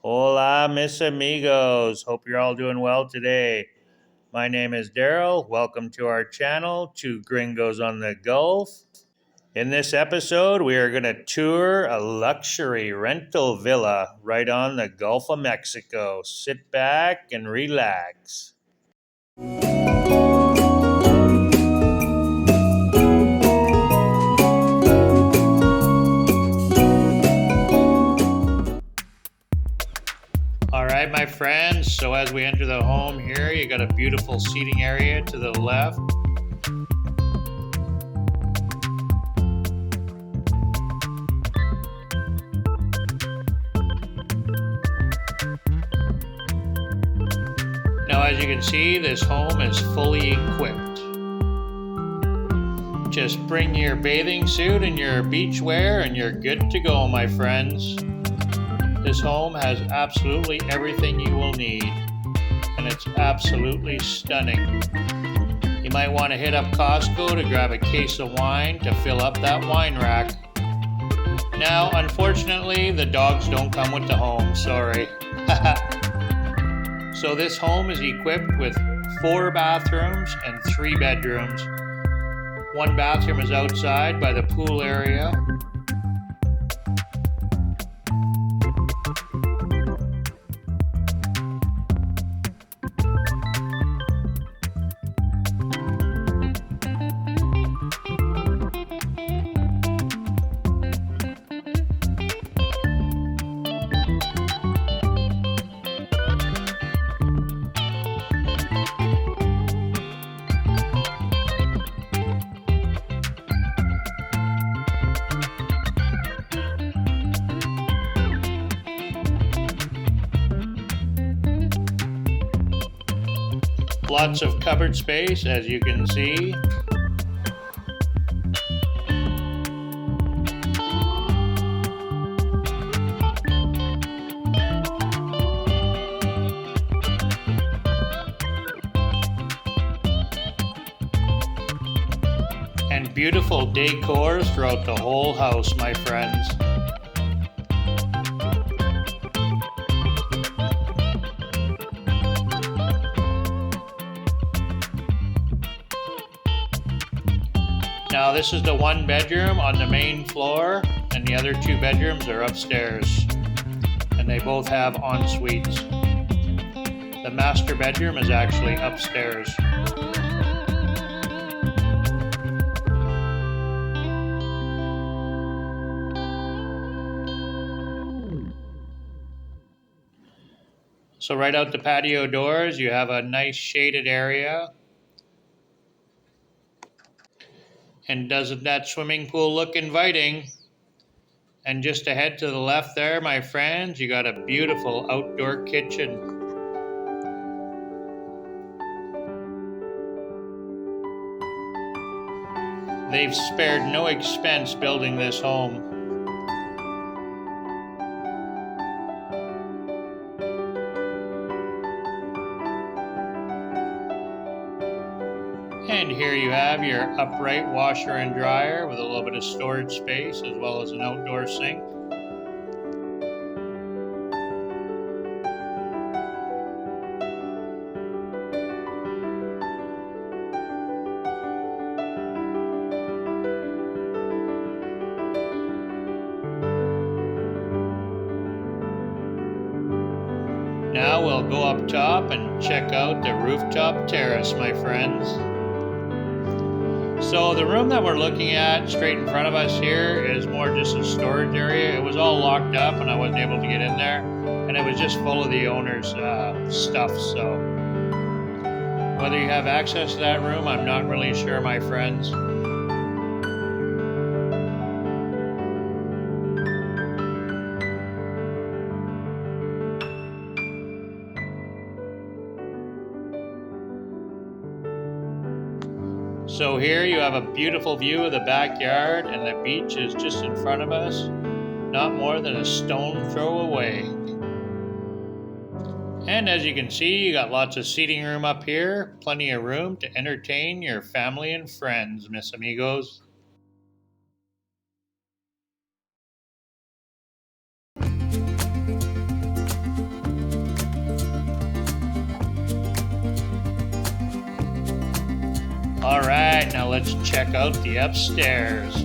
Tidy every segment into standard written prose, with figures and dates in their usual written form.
Hola, mis amigos. Hope you're all doing well today. My name is Daryl. Welcome to our channel, to Gringos on the Gulf. In this episode, we are going to tour a luxury rental villa right on the Gulf of Mexico. Sit back and relax. All right, my friends. So as we enter the home here, you got a beautiful seating area to the left. Now, as you can see, this home is fully equipped. Just bring your bathing suit and your beach wear and you're good to go, my friends. This home has absolutely everything you will need, and it's absolutely stunning. You might want to hit up Costco to grab a case of wine to fill up that wine rack. Now, unfortunately, the dogs don't come with the home, sorry. So this home is equipped with 4 bathrooms and 3 bedrooms. One bathroom is outside by the pool area. Lots of cupboard space, as you can see. And beautiful decor throughout the whole house, my friends. Now this is the 1 bedroom on the main floor, and the other 2 bedrooms are upstairs. And they both have en-suites. The master bedroom is actually upstairs. So right out the patio doors, you have a nice shaded area. And doesn't that swimming pool look inviting? And just ahead to the left there, my friends, you got a beautiful outdoor kitchen. They've spared no expense building this home. And here you have your upright washer and dryer with a little bit of storage space as well as an outdoor sink. Now we'll go up top and check out the rooftop terrace, my friends. So the room that we're looking at straight in front of us here is more just a storage area. It was all locked up and I wasn't able to get in there, and it was just full of the owner's stuff. So whether you have access to that room, I'm not really sure, my friends. So here you have a beautiful view of the backyard, and the beach is just in front of us, not more than a stone throw away. And as you can see, you got lots of seating room up here, plenty of room to entertain your family and friends, mis amigos. right, now let's check out the upstairs.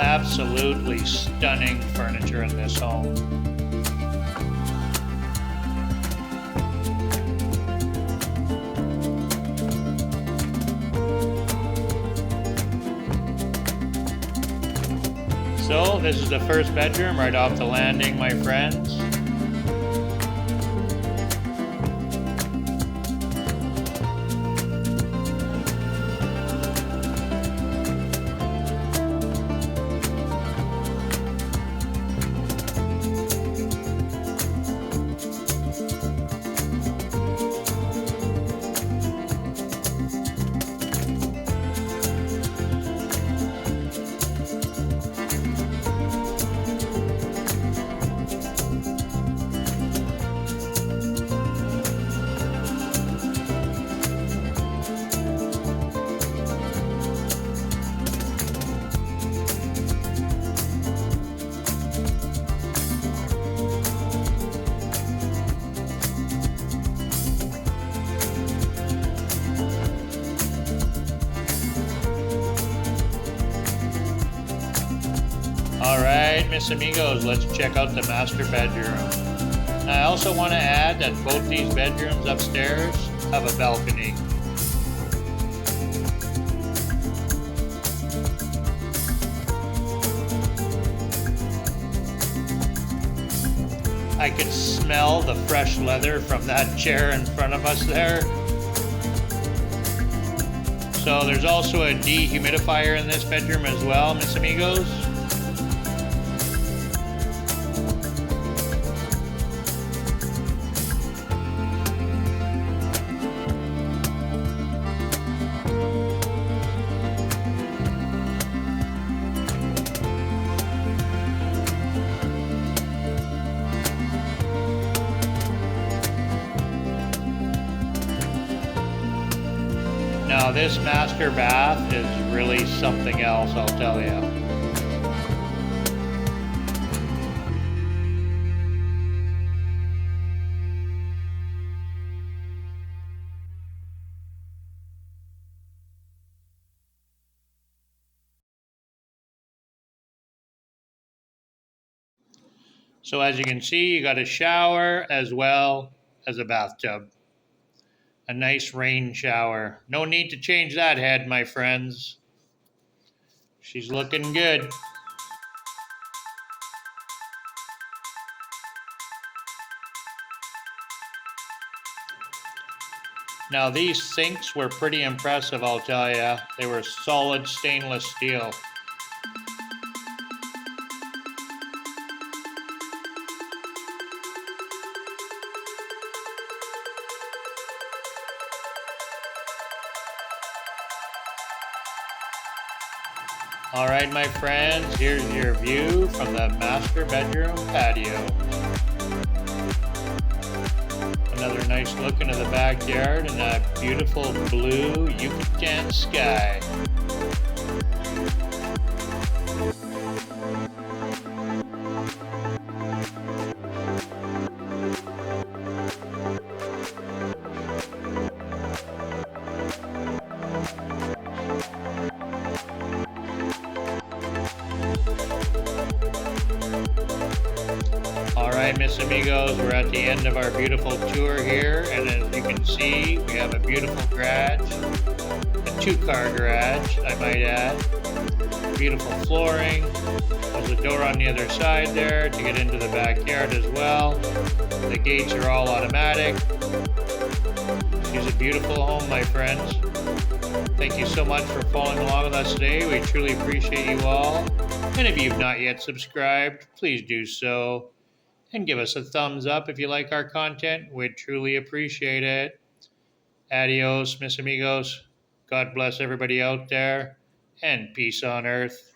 Absolutely stunning furniture in this home. So this is the first bedroom right off the landing, my friends. Alright, mis amigos, let's check out the master bedroom. I also want to add that both these bedrooms upstairs have a balcony. I can smell the fresh leather from that chair in front of us there. So there's also a dehumidifier in this bedroom as well, mis amigos. Now this master bath is really something else, I'll tell you. So as you can see, you got a shower as well as a bathtub. A nice rain shower. No need to change that head, my friends. She's looking good. Now these sinks were pretty impressive, I'll tell ya. They were solid stainless steel. Alright, my friends, here's your view from the master bedroom patio. Another nice look into the backyard and a beautiful blue Yucatan sky. Alright, mis amigos, we're at the end of our beautiful tour here, and as you can see, we have a beautiful garage, a two-car garage, I might add, beautiful flooring, there's a door on the other side there to get into the backyard as well, the gates are all automatic. She's a beautiful home, my friends. Thank you so much for following along with us today. We truly appreciate you all, and if you've not yet subscribed, please do so. And give us a thumbs up if you like our content. We'd truly appreciate it. Adios, mis amigos. God bless everybody out there, and peace on earth.